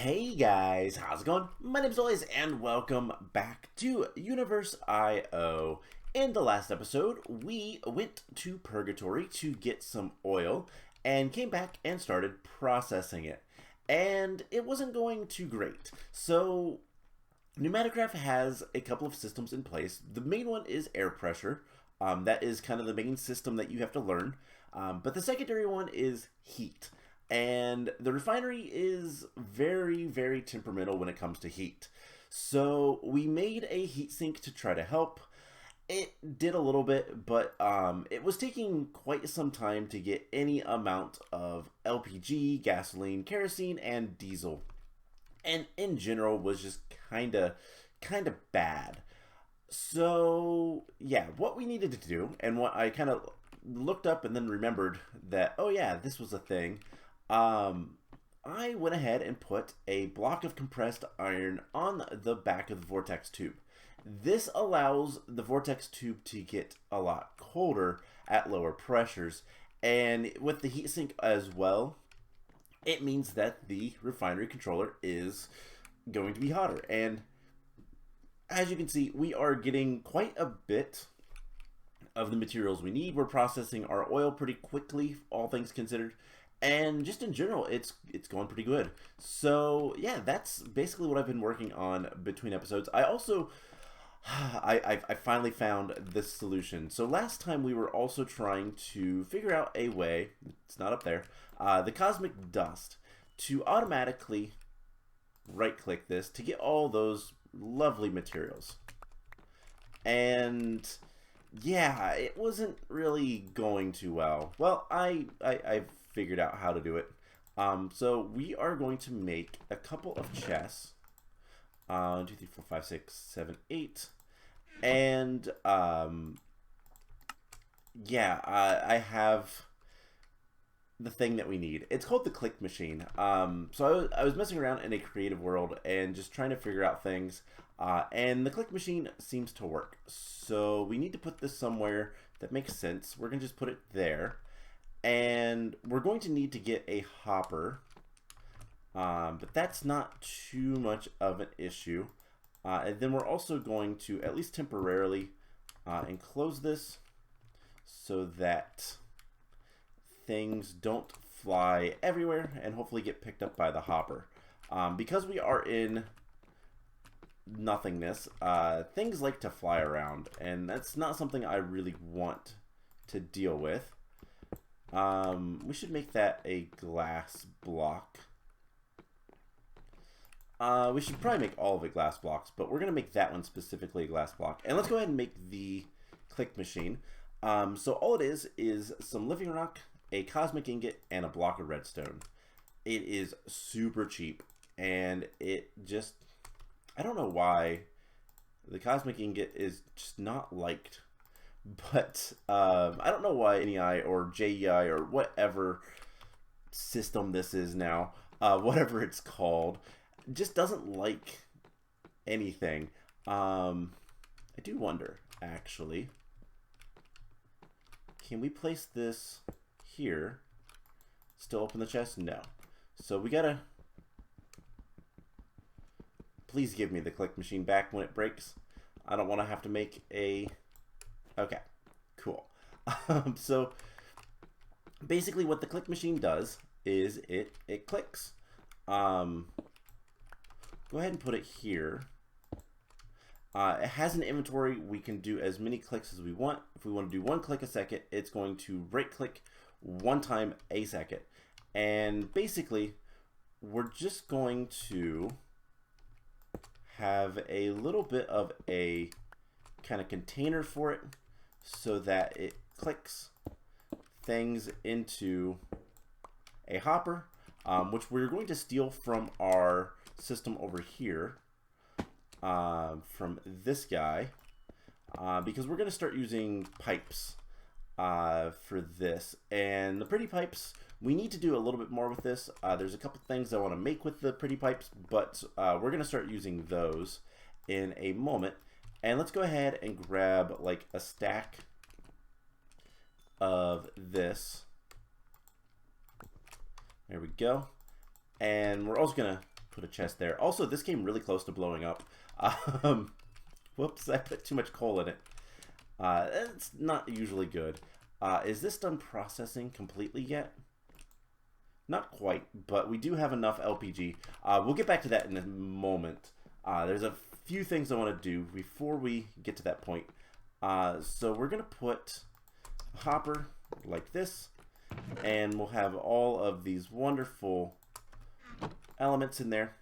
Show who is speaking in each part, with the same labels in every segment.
Speaker 1: Hey guys, how's it going? My name's Elias and welcome back to UniversIO. In the last episode, we went to Purgatory to get some oil and came back and started processing it. And it wasn't going too great. So, Pneumaticraft has a couple of systems in place. The main one is air pressure. That is kind of the main system that you have to learn. But the secondary one is heat. And the refinery is very, very temperamental when it comes to heat. So we made a heat sink to try to help. It did a little bit, but it was taking quite some time to get any amount of LPG, gasoline, kerosene, and diesel. And in general was just kind of bad. So yeah, what we needed to do, and what I kind of looked up and then remembered that, oh yeah, this was a thing. I went ahead and put a block of compressed iron on the back of the vortex tube. This allows the vortex tube to get a lot colder at lower pressures, and with the heatsink as well, it means that the refinery controller is going to be hotter. And as you can see, we are getting quite a bit of the materials we need. We're processing our oil pretty quickly, all things considered. And just in general, it's going pretty good. So yeah, that's basically what I've been working on between episodes. I also I finally found this solution. So last time we were also trying to figure out a way, it's not up there, the cosmic dust, to automatically right click this to get all those lovely materials. And yeah, it wasn't really going too well. Well, I've figured out how to do it. So we are going to make a couple of chests. 2, 3, 4, 5, 6, 7, 8. And yeah, I have the thing that we need. It's called the click machine. So I was messing around in a creative world and just trying to figure out things. And the click machine seems to work. So we need to put this somewhere that makes sense. We're going to just put it there. And we're going to need to get a hopper. But that's not too much of an issue. And then we're also going to, at least temporarily, enclose this so that things don't fly everywhere and hopefully get picked up by the hopper. Because we are in Nothingness, things like to fly around, and that's not something I really want to deal with. We should make that a glass block. We should probably make all of it glass blocks, but we're going to make that one specifically a glass block. And let's go ahead and make the click machine. So all it is some living rock, a cosmic ingot, and a block of redstone. It is super cheap, and it just, I don't know why the cosmic ingot is just not liked. But I don't know why NEI or JEI or whatever system this is now, whatever it's called, just doesn't like anything. I do wonder, actually, can we place this here? Still open the chest? No. So we gotta, please give me the click machine back when it breaks. I don't want to have to make a, okay, cool. So basically what the click machine does is it clicks. Go ahead and put it here. It has an inventory. We can do as many clicks as we want. If we want to do 1 click a second, it's going to right click 1 time a second. And basically we're just going to have a little bit of a kind of container for it so that it clicks things into a hopper, which we're going to steal from our system over here, from this guy, because we're going to start using pipes for this. And the pretty pipes, we need to do a little bit more with this. There's a couple things I want to make with the pretty pipes, but we're going to start using those in a moment. And let's go ahead and grab like a stack of this. There we go. And we're also going to put a chest there. Also, this came really close to blowing up. Whoops, I put too much coal in it. It's not usually good. Is this done processing completely yet? Not quite, but we do have enough LPG. We'll get back to that in a moment. There's a few things I want to do before we get to that point. So we're going to put a hopper like this, and we'll have all of these wonderful elements in there.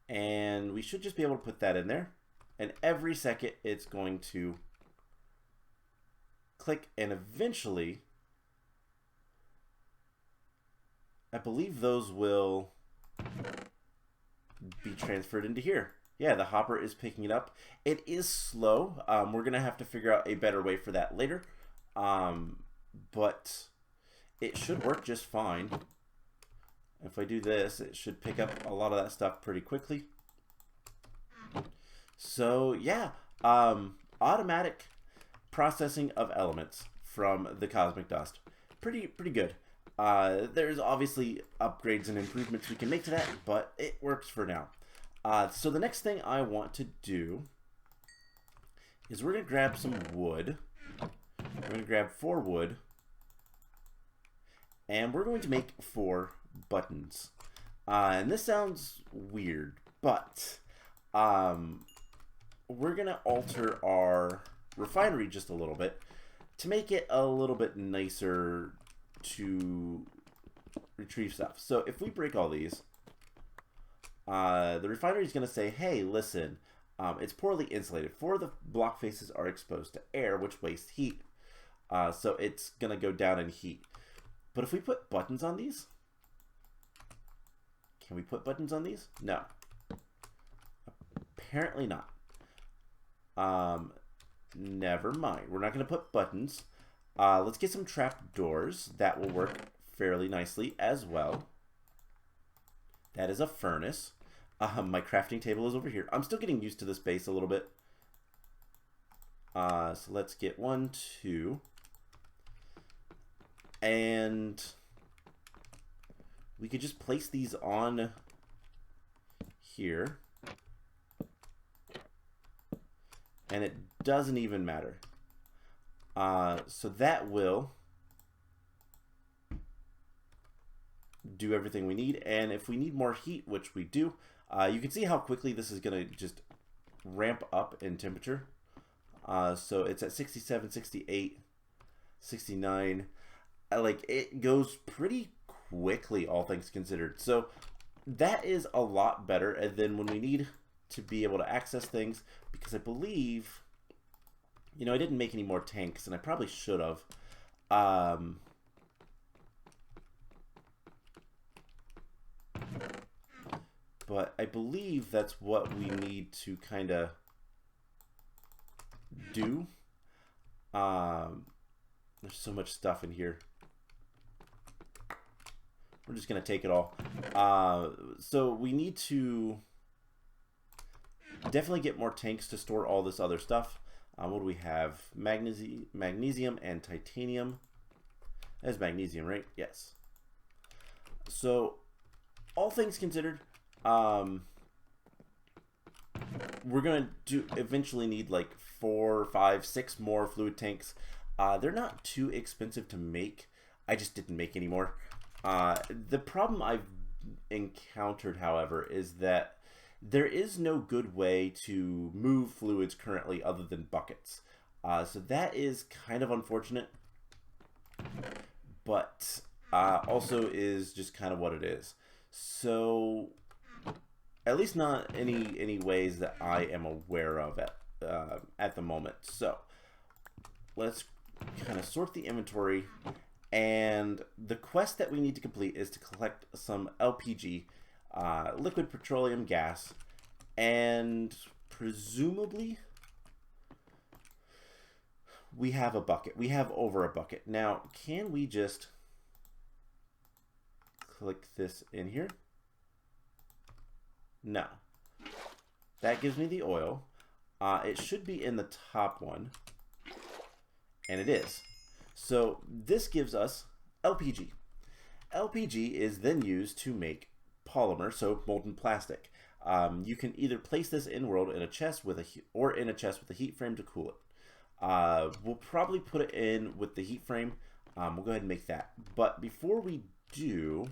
Speaker 1: And we should just be able to put that in there. And every second it's going to click, and eventually I believe those will be transferred into here. Yeah, the hopper is picking it up. It is slow. We're going to have to figure out a better way for that later. But it should work just fine. If I do this, it should pick up a lot of that stuff pretty quickly. So yeah, automatic processing of elements from the cosmic dust. Pretty good. There's obviously upgrades and improvements we can make to that, but it works for now. So the next thing I want to do is we're going to grab some wood. We're going to grab 4 wood. And we're going to make 4 buttons. And this sounds weird, but we're going to alter our refinery just a little bit to make it a little bit nicer to retrieve stuff. So if we break all these, the refinery is going to say, hey, listen, it's poorly insulated. 4 of the block faces are exposed to air, which wastes heat. So it's going to go down in heat. But if we put buttons on these, can we put buttons on these? No. Apparently not. Never mind. We're not going to put buttons. Let's get some trap doors. That will work fairly nicely as well. That is a furnace. My crafting table is over here. I'm still getting used to this base a little bit. So let's get 1, 2. And we could just place these on here. And it doesn't even matter. So that will do everything we need. And if we need more heat, which we do, you can see how quickly this is going to just ramp up in temperature. So it's at 67, 68, 69. Like, it goes pretty quickly, all things considered. So that is a lot better. And then when we need to be able to access things, because I believe, you know, I didn't make any more tanks, and I probably should have. But I believe that's what we need to kind of do. There's so much stuff in here. We're just going to take it all. So we need to definitely get more tanks to store all this other stuff. What do we have? Magnesium and titanium. That's magnesium, right? Yes. So, all things considered, we're going to eventually need like 4, 5, 6 more fluid tanks. They're not too expensive to make. I just didn't make any more. The problem I've encountered, however, is that there is no good way to move fluids currently other than buckets. So that is kind of unfortunate, but also is just kind of what it is. So at least not any ways that I am aware of at the moment. So let's kind of sort the inventory, and the quest that we need to complete is to collect some LPG, liquid petroleum gas, and presumably we have a bucket. We have over a bucket. Now, can we just click this in here? No. That gives me the oil. It should be in the top one, and it is. So this gives us LPG. LPG is then used to make polymer, so molten plastic. You can either place this in world in a chest with in a chest with a heat frame to cool it. We'll probably put it in with the heat frame. We'll go ahead and make that. But before we do,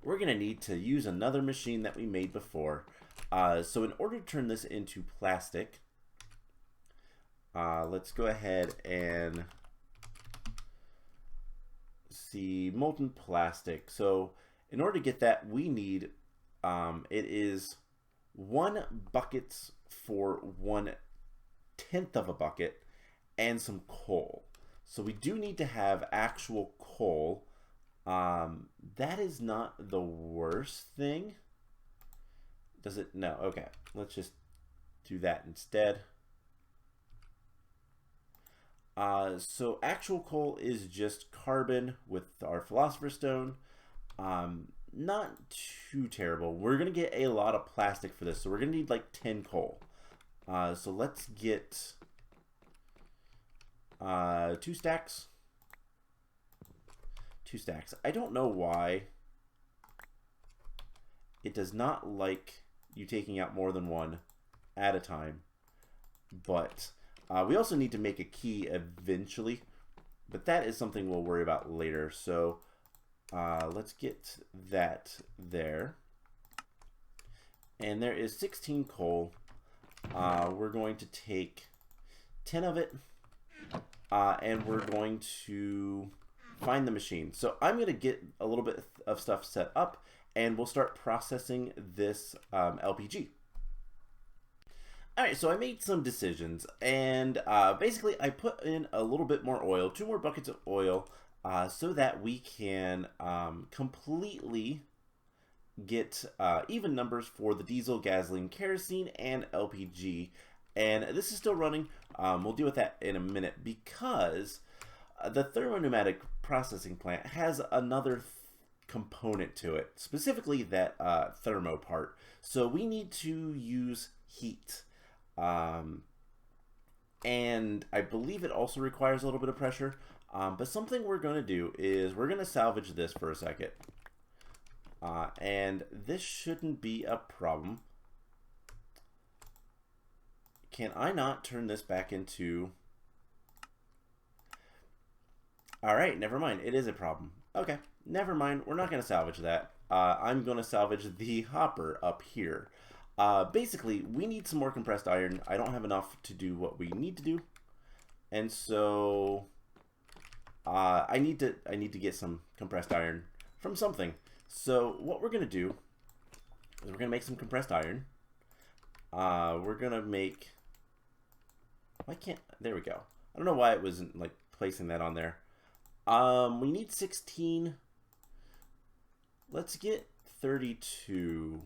Speaker 1: we're going to need to use another machine that we made before. So in order to turn this into plastic, let's go ahead and see molten plastic. So in order to get that, we need it is 1 bucket for 1/10 of a bucket and some coal. So we do need to have actual coal. That is not the worst thing. Does it? No. Okay. Let's just do that instead. So actual coal is just carbon with our Philosopher's Stone. Not too terrible. We're going to get a lot of plastic for this, so we're going to need like 10 coal. So let's get 2 stacks. 2 stacks. I don't know why it does not like you taking out more than one at a time, but we also need to make a key eventually, but that is something we'll worry about later. So let's get that there. And there is 16 coal. We're going to take 10 of it, and we're going to find the machine. So I'm going to get a little bit of stuff set up, and we'll start processing this LPG. Alright, so I made some decisions, and basically I put in a little bit more oil, 2 more buckets of oil, so that we can completely get even numbers for the diesel, gasoline, kerosene, and LPG. And this is still running. We'll deal with that in a minute, because the thermopneumatic processing plant has another component to it, specifically that thermo part. So we need to use heat. And I believe it also requires a little bit of pressure. But something we're going to do is we're going to salvage this for a second. And this shouldn't be a problem. Can I not turn this back into... Alright, never mind. It is a problem. Okay, never mind. We're not going to salvage that. I'm going to salvage the hopper up here. Basically, we need some more compressed iron. I don't have enough to do what we need to do. And so... I need to get some compressed iron from something. So what we're going to do is we're going to make some compressed iron. We're going to make... Why can't... There we go. I don't know why it wasn't like placing that on there. We need 16. Let's get 32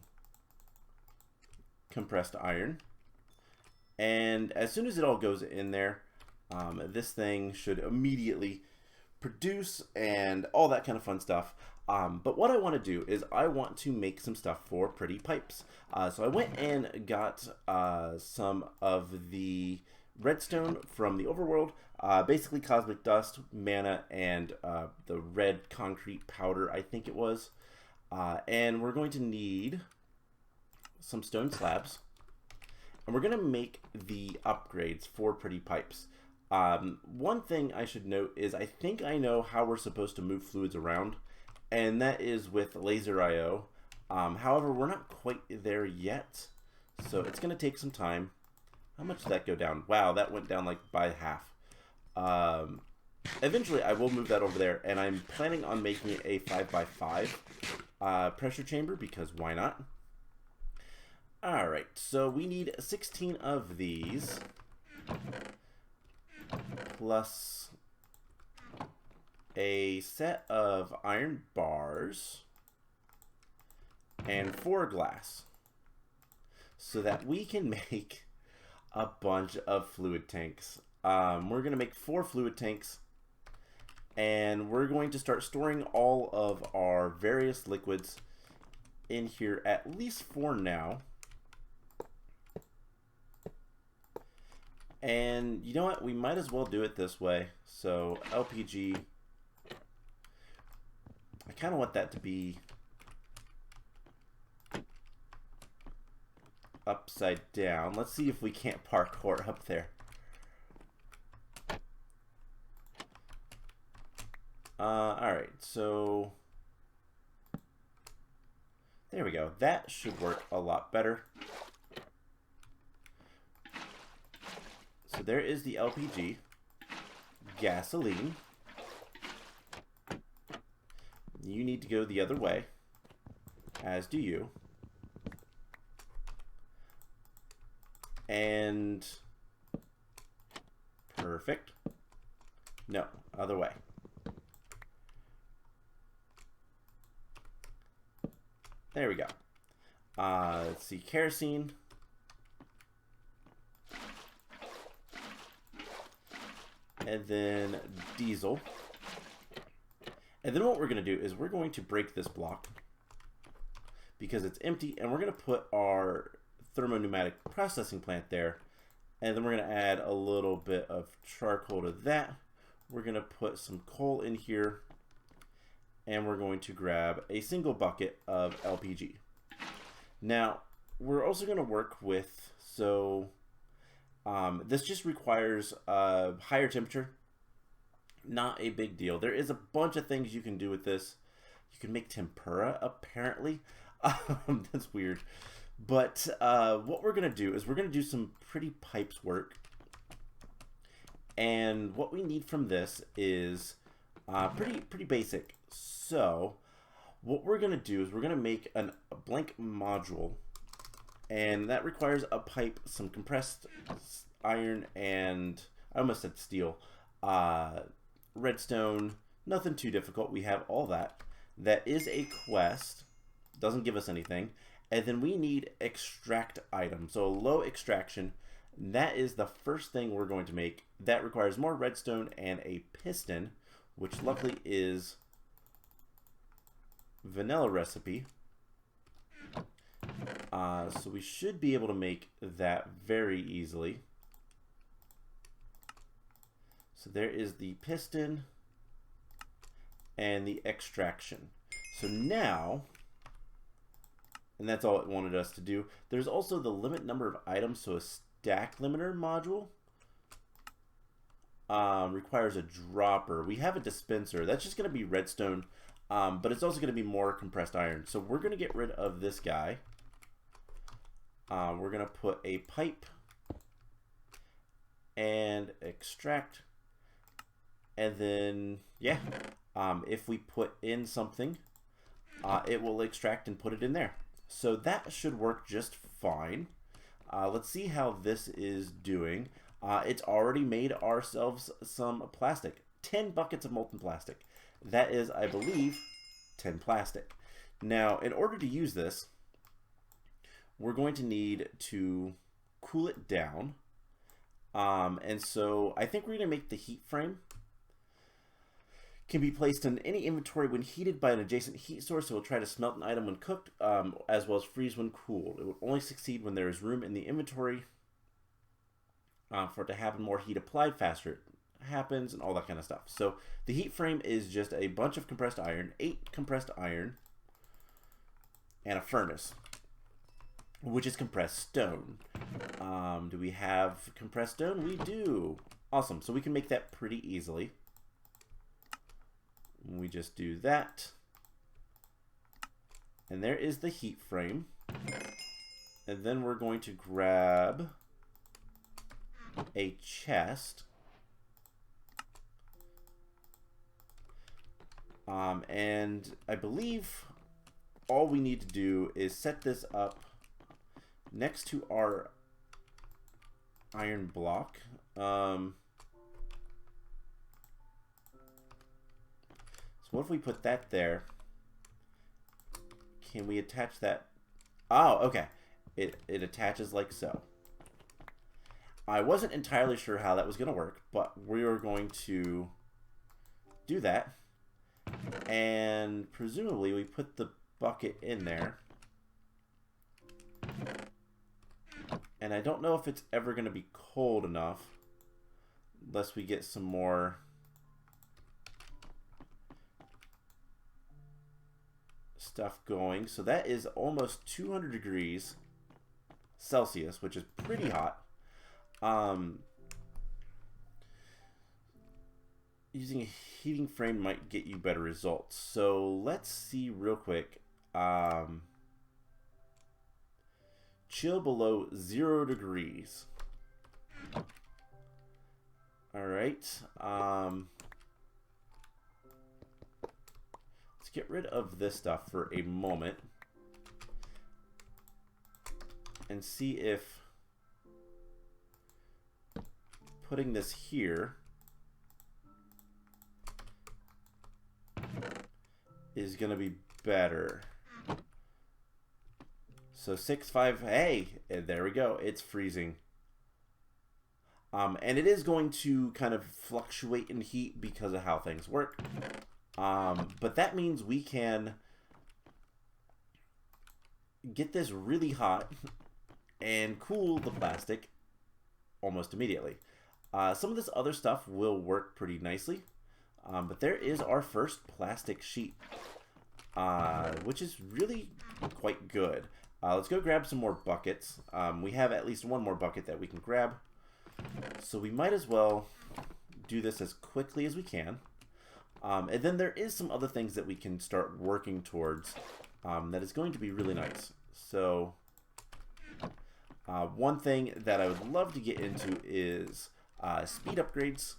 Speaker 1: compressed iron. And as soon as it all goes in there, this thing should immediately produce and all that kind of fun stuff. But what I want to do is I want to make some stuff for pretty pipes. So I went and got some of the redstone from the overworld, basically cosmic dust, mana, and the red concrete powder, I think it was. And we're going to need some stone slabs, and we're going to make the upgrades for pretty pipes. One thing I should note is I think I know how we're supposed to move fluids around, and that is with LaserIO. However, we're not quite there yet, so it's going to take some time. How much did that go down? Wow, that went down like by half. Eventually, I will move that over there, and I'm planning on making it a 5x5 pressure chamber, because why not? Alright, so we need 16 of these, plus a set of iron bars, and 4 glass, so that we can make a bunch of fluid tanks. We're going to make 4 fluid tanks, and we're going to start storing all of our various liquids in here, at least for now. And you know what? We might as well do it this way. So LPG, I kind of want that to be upside down. Let's see if we can't parkour up there. Alright, so there we go. That should work a lot better. So there is the LPG. Gasoline. You need to go the other way, as do you. And perfect. No, other way. There we go. Let's see, kerosene. And then diesel. And then what we're going to do is we're going to break this block because it's empty, and we're going to put our thermopneumatic processing plant there, and then we're going to add a little bit of charcoal to that. We're going to put some coal in here, and we're going to grab a single bucket of LPG. Now, we're also going to work with, this just requires a higher temperature. Not a big deal. There is a bunch of things you can do with this. You can make tempura, apparently. That's weird. But what we're going to do is we're going to do some pretty pipes work. And what we need from this is pretty basic. So what we're going to do is we're going to make a blank module. And that requires a pipe, some compressed iron, and I almost said steel. Redstone, nothing too difficult. We have all that. That is a quest. Doesn't give us anything. And then we need extract item. So low extraction. That is the first thing we're going to make. That requires more redstone and a piston, which luckily is vanilla recipe. So we should be able to make that very easily. So there is the piston and the extraction. So now, and that's all it wanted us to do. There's also the limit number of items. So a stack limiter module requires a dropper. We have a dispenser. That's just going to be redstone, but it's also going to be more compressed iron. So we're going to get rid of this guy. We're going to put a pipe and extract. And then, yeah, if we put in something, it will extract and put it in there. So that should work just fine. Let's see how this is doing. It's already made ourselves some plastic. 10 buckets of molten plastic. That is, I believe, 10 plastic. Now, in order to use this, we're going to need to cool it down. And so I think we're going to make the heat frame. Can be placed in any inventory when heated by an adjacent heat source. It will try to smelt an item when cooked, as well as freeze when cooled. It will only succeed when there is room in the inventory for it to happen. More heat applied, faster it happens, and all that kind of stuff. So the heat frame is just a bunch of compressed iron, 8 compressed iron, and a furnace, which is compressed stone. Do we have compressed stone? We do. Awesome. So we can make that pretty easily. We just do that. And there is the heat frame. And then we're going to grab a chest. And I believe all we need to do is set this up next to our iron block. So what if we put that there? Can we attach that? Oh, okay. It attaches like so. I wasn't entirely sure how that was going to work, but we are going to do that. And presumably we put the bucket in there. And I don't know if it's ever going to be cold enough unless we get some more stuff going. So that is almost 200 degrees Celsius, which is pretty hot. Using a heating frame might get you better results. So let's see real quick. Chill below 0 degrees. All right. Let's get rid of this stuff for a moment and see if putting this here is going to be better. So 6.5, hey, and there we go. It's freezing. And it is going to kind of fluctuate in heat because of how things work. But that means we can get this really hot and cool the plastic almost immediately. Some of this other stuff will work pretty nicely. But there is our first plastic sheet, which is really quite good. Let's go grab some more buckets. We have at least one more bucket that we can grab. So we might as well do this as quickly as we can. And then there is some other things that we can start working towards that is going to be really nice. So one thing that I would love to get into is speed upgrades.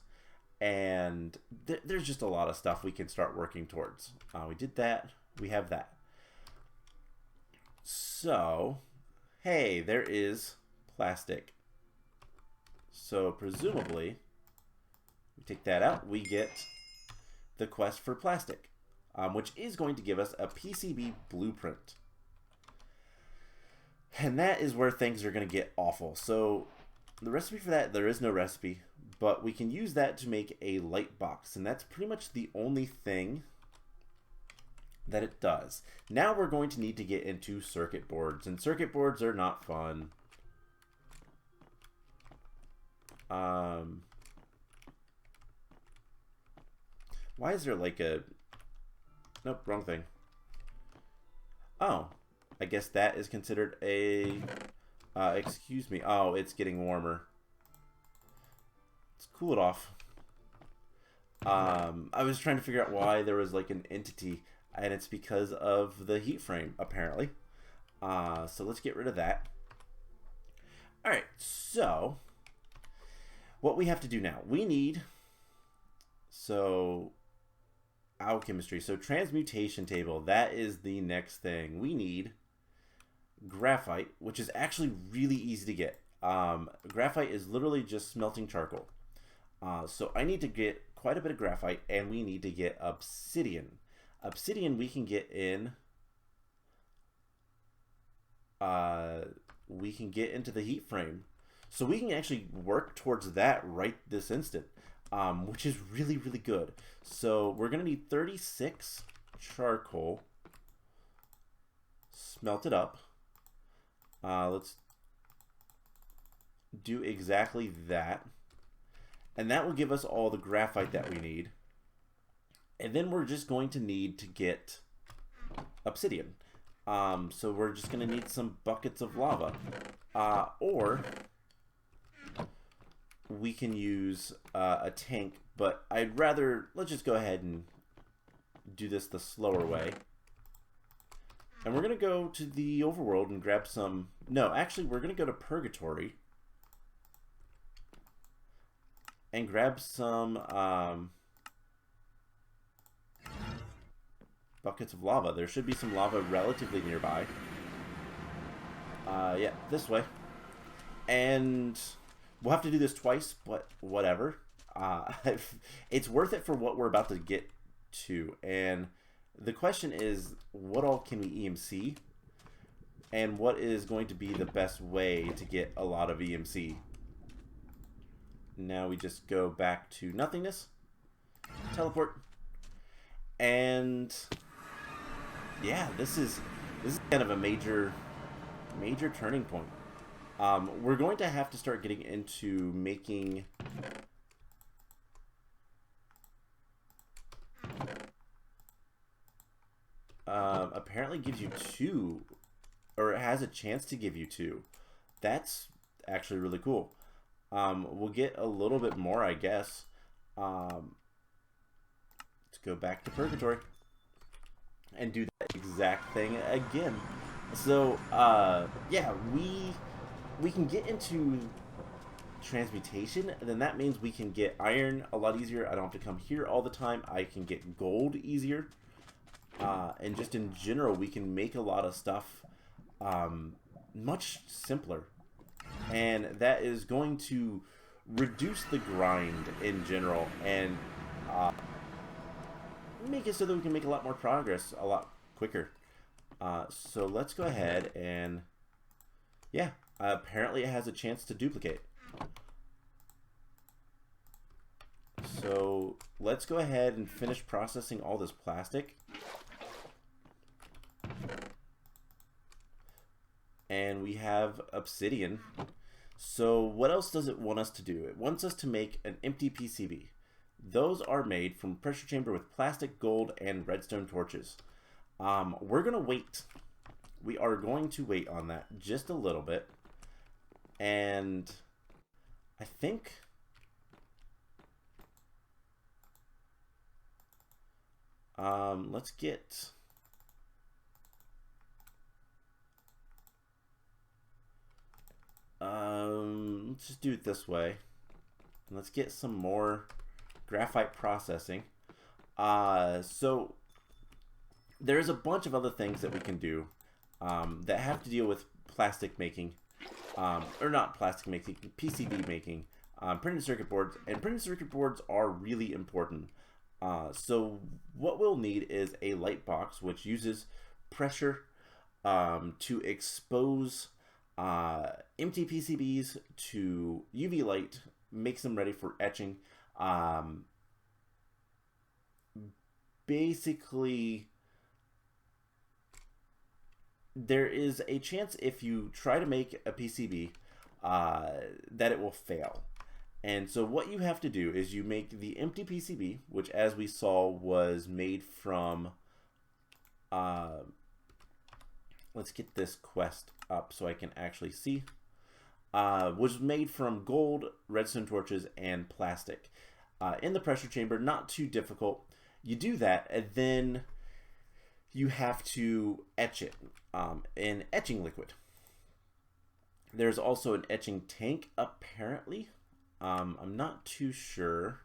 Speaker 1: And there's just a lot of stuff we can start working towards. We did that. We have that. So, hey, there is plastic. So presumably, we take that out. We get the quest for plastic, which is going to give us a PCB blueprint. And that is where things are going to get awful. So the recipe for that, there is no recipe. But we can use that to make a light box, and that's pretty much the only thing that it does. Now we're going to need to get into circuit boards, and circuit boards are not fun. Why is there like a... Nope, wrong thing. Oh, I guess that is considered a... excuse me. Oh, it's getting warmer. Cool it off. I was trying to figure out why there was like an entity, and it's because of the heat frame apparently. So let's get rid of that. Alright, so what we have to do now, we need alchemy, so transmutation table, that is the next thing. We need graphite, which is actually really easy to get. Graphite is literally just smelting charcoal. So I need to get quite a bit of graphite, and we need to get obsidian. Obsidian we can get in... we can get into the heat frame. So we can actually work towards that right this instant, which is really, really good. So we're going to need 36 charcoal. Smelt it up. Let's do exactly that. And that will give us all the graphite that we need. And then we're just going to need to get obsidian. So we're just going to need some buckets of lava. Or we can use a tank. But I'd rather... Let's just go ahead and do this the slower way. And we're going to go to the overworld and grab some... No, actually, we're going to go to purgatory. And grab some buckets of lava. There should be some lava relatively nearby. Yeah, this way. And we'll have to do this twice, but whatever. It's worth it for what we're about to get to. And the question is, what all can we EMC? And what is going to be the best way to get a lot of EMC? Now we just go back to Nothingness, teleport, and yeah, this is kind of a major turning point. We're going to have to start getting into making apparently gives you 2, or it has a chance to give you 2. that's actually really cool. We'll get a little bit more, I guess. Let's go back to Purgatory and do that exact thing again. So, yeah, we can get into transmutation, and then that means we can get iron a lot easier. I don't have to come here all the time. I can get gold easier. And just in general, we can make a lot of stuff much simpler. And that is going to reduce the grind in general and make it so that we can make a lot more progress a lot quicker. So let's go ahead and, yeah, apparently it has a chance to duplicate. So let's go ahead and finish processing all this plastic. And we have obsidian. So what else does it want us to do? It wants us to make an empty PCB. Those are made from pressure chamber with plastic, gold, and redstone torches. We're going to wait. We are going to wait on that just a little bit. And I think... let's get... let's just do it this way. And let's get some more graphite processing. So there's a bunch of other things that we can do that have to deal with plastic making, or not plastic making, PCB making, printed circuit boards, and printed circuit boards are really important. So what we'll need is a light box which uses pressure to expose empty PCBs to UV light, makes them ready for etching. Basically, there is a chance if you try to make a PCB that it will fail. And so what you have to do is you make the empty PCB, which as we saw was made from, let's get this quest up so I can actually see, was made from gold, redstone torches, and plastic. In the pressure chamber, not too difficult. You do that, and then you have to etch it in etching liquid. There's also an etching tank, apparently. I'm not too sure.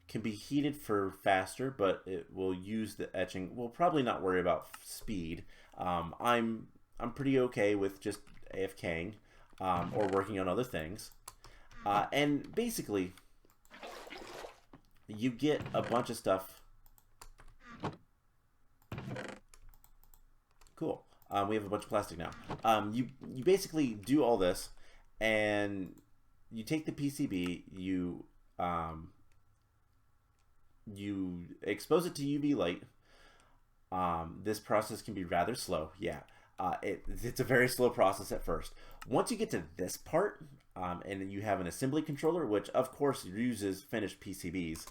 Speaker 1: Can be heated for faster, but it will use the etching. We'll probably not worry about speed. I'm pretty okay with just AFKing or working on other things. And basically, you get a bunch of stuff. Cool. We have a bunch of plastic now. You basically do all this, and you take the PCB, you expose it to UV light. This process can be rather slow. Yeah, it's a very slow process at first. Once you get to this part, and you have an assembly controller, which of course uses finished PCBs,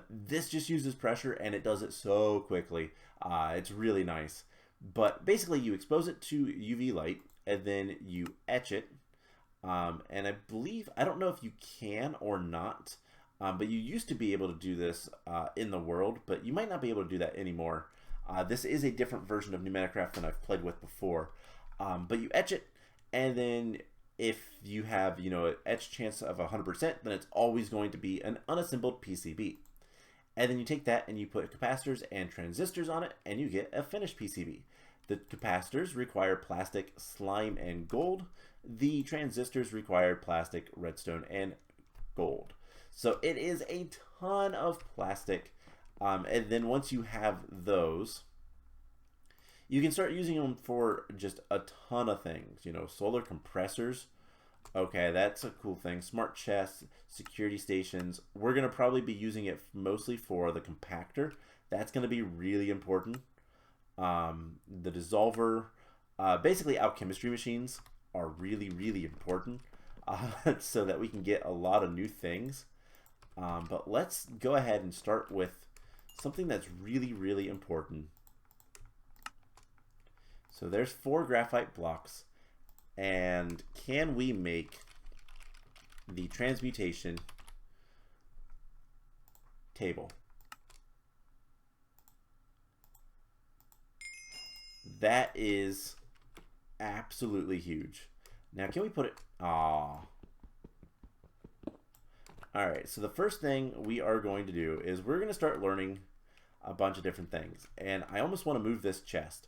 Speaker 1: this just uses pressure and it does it so quickly. It's really nice. But basically you expose it to UV light and then you etch it. And I believe, I don't know if you can or not, but you used to be able to do this in the world, but you might not be able to do that anymore. This is a different version of Minecraft than I've played with before. But you etch it, and then if you have, an etch chance of 100%, then it's always going to be an unassembled PCB. And then you take that and you put capacitors and transistors on it, and you get a finished PCB. The capacitors require plastic, slime, and gold. The transistors require plastic, redstone, and gold. So it is a ton of plastic. And then once you have those, you can start using them for just a ton of things. Solar compressors. Okay, that's a cool thing. Smart chests, security stations. We're going to probably be using it mostly for the compactor. That's going to be really important. The dissolver. Basically, alchemistry machines are really, really important so that we can get a lot of new things. But let's go ahead and start with something that's really, really important. So there's 4 graphite blocks, And can we make the transmutation table? That is absolutely huge. Now, can we put it? All right, so the first thing we are going to do is we're going to start learning a bunch of different things. And I almost want to move this chest.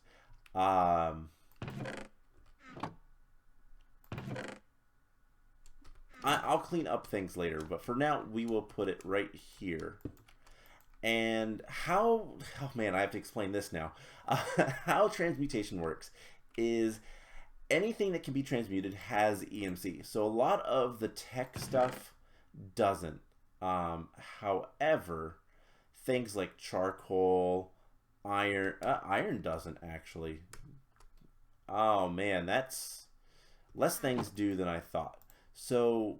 Speaker 1: I'll clean up things later, but for now we will put it right here. And how, oh man, I have to explain this now. How transmutation works is anything that can be transmuted has EMC. So a lot of the tech stuff doesn't. However, things like charcoal, iron doesn't actually. Oh man, that's less things do than I thought. So,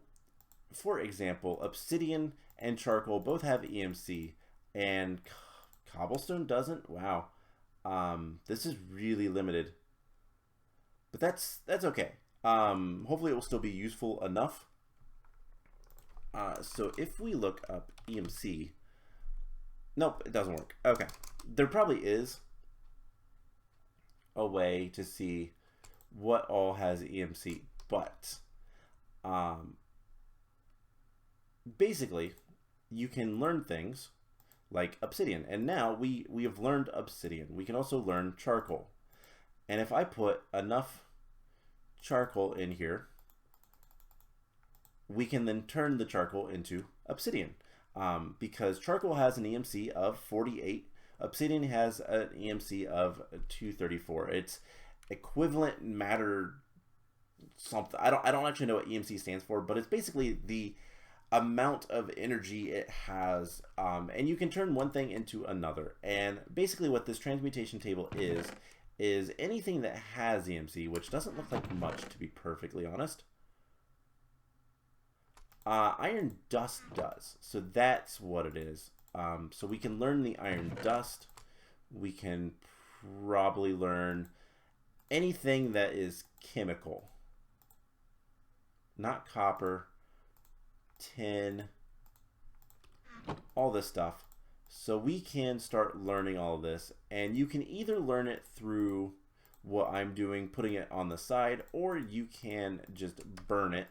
Speaker 1: for example, obsidian and charcoal both have EMC, and cobblestone doesn't. Wow, this is really limited, but that's okay. Hopefully, it will still be useful enough. So if we look up EMC, nope, it doesn't work. Okay, there probably is a way to see what all has EMC, but basically you can learn things like obsidian, and now we have learned obsidian. We can also learn charcoal, and if I put enough charcoal in here, we can then turn the charcoal into obsidian, because charcoal has an EMC of 48. Obsidian has an EMC of 234. It's equivalent matter something. I don't actually know what EMC stands for, but it's basically the amount of energy it has, and you can turn one thing into another. And basically what this transmutation table is anything that has EMC, which doesn't look like much, to be perfectly honest. Iron dust does, so that's what it is. So we can learn the iron dust. We can probably learn anything that is chemical, not copper, tin, all this stuff. So we can start learning all of this, and you can either learn it through what I'm doing, putting it on the side, or you can just burn it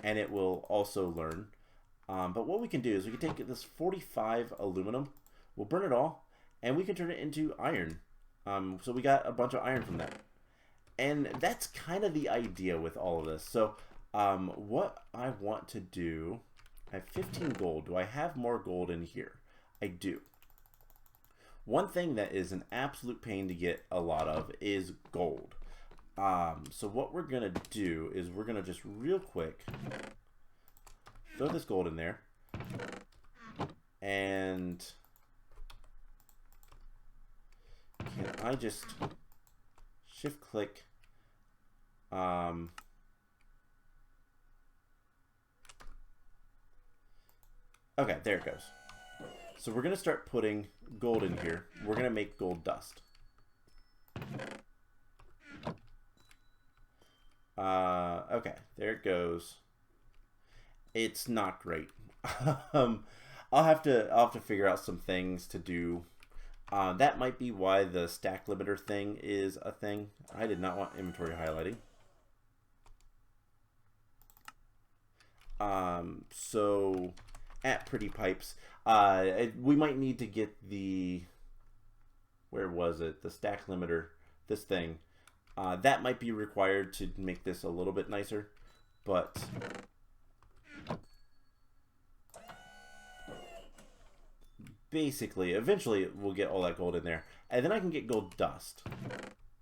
Speaker 1: and it will also learn. But what we can do is we can take this 45 aluminum, we'll burn it all, and we can turn it into iron. So we got a bunch of iron from that. And that's kind of the idea with all of this. So what I want to do, I have 15 gold. Do I have more gold in here? I do. One thing that is an absolute pain to get a lot of is gold. So what we're going to do is we're going to just real quick throw this gold in there. And can I just shift click? Okay, there it goes. So we're going to start putting gold in here. We're going to make gold dust. Okay, there it goes. It's not great. I'll have to figure out some things to do. That might be why the stack limiter thing is a thing. I did not want inventory highlighting. So at Pretty Pipes, we might need to get the, where was it? The stack limiter, this thing. That might be required to make this a little bit nicer, but basically, eventually we'll get all that gold in there, and then I can get gold dust.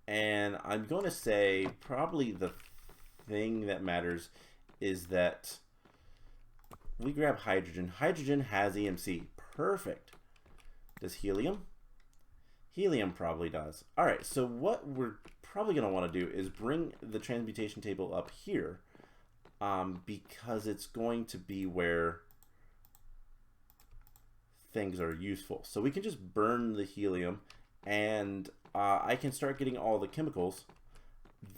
Speaker 1: And I'm going to say probably the thing that matters is that we grab hydrogen. Hydrogen has EMC. Perfect. Does helium? Helium probably does. All right, so what we're probably going to want to do is bring the transmutation table up here, because it's going to be where things are useful. So we can just burn the helium, and I can start getting all the chemicals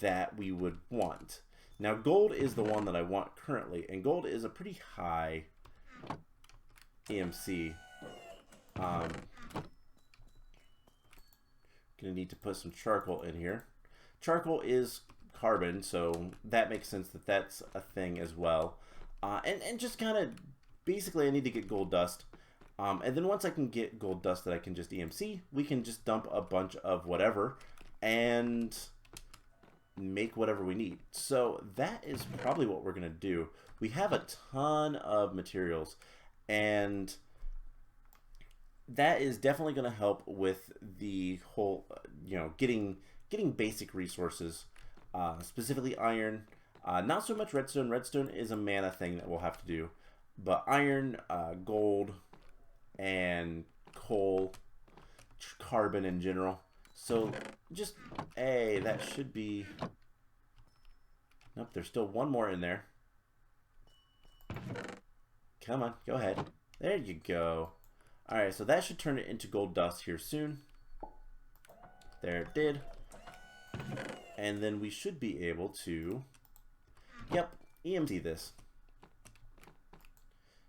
Speaker 1: that we would want. Now gold is the one that I want currently, and gold is a pretty high EMC. Gonna need to put some charcoal in here. Charcoal is carbon, so that makes sense that that's a thing as well. And just kind of, basically I need to get gold dust. And then once I can get gold dust that I can just EMC, we can just dump a bunch of whatever and make whatever we need. So that is probably what we're going to do. We have a ton of materials, and that is definitely going to help with the whole, getting basic resources, specifically iron. Not so much redstone. Redstone is a mana thing that we'll have to do. But iron, gold, and coal, carbon in general. So just, hey, that should be... Nope, there's still one more in there. Come on, go ahead. There you go. Alright, so that should turn it into gold dust here soon. There it did. And then we should be able to, yep, EMC this.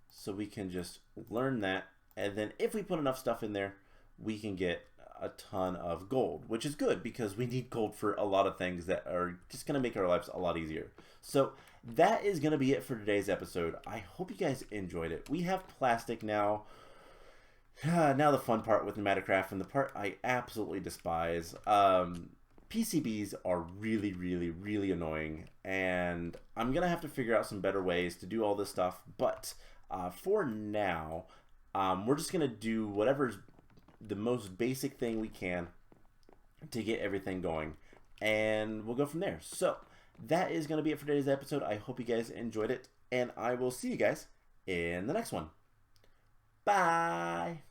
Speaker 1: So we can just learn that, and then if we put enough stuff in there, we can get a ton of gold, which is good because we need gold for a lot of things that are just going to make our lives a lot easier. So that is going to be it for today's episode. I hope you guys enjoyed it. We have plastic now. Now the fun part with Metacraft, and the part I absolutely despise. PCBs are really, really, really annoying, and I'm going to have to figure out some better ways to do all this stuff, but for now, we're just going to do whatever's the most basic thing we can to get everything going, and we'll go from there. So that is going to be it for today's episode. I hope you guys enjoyed it, and I will see you guys in the next one. Bye!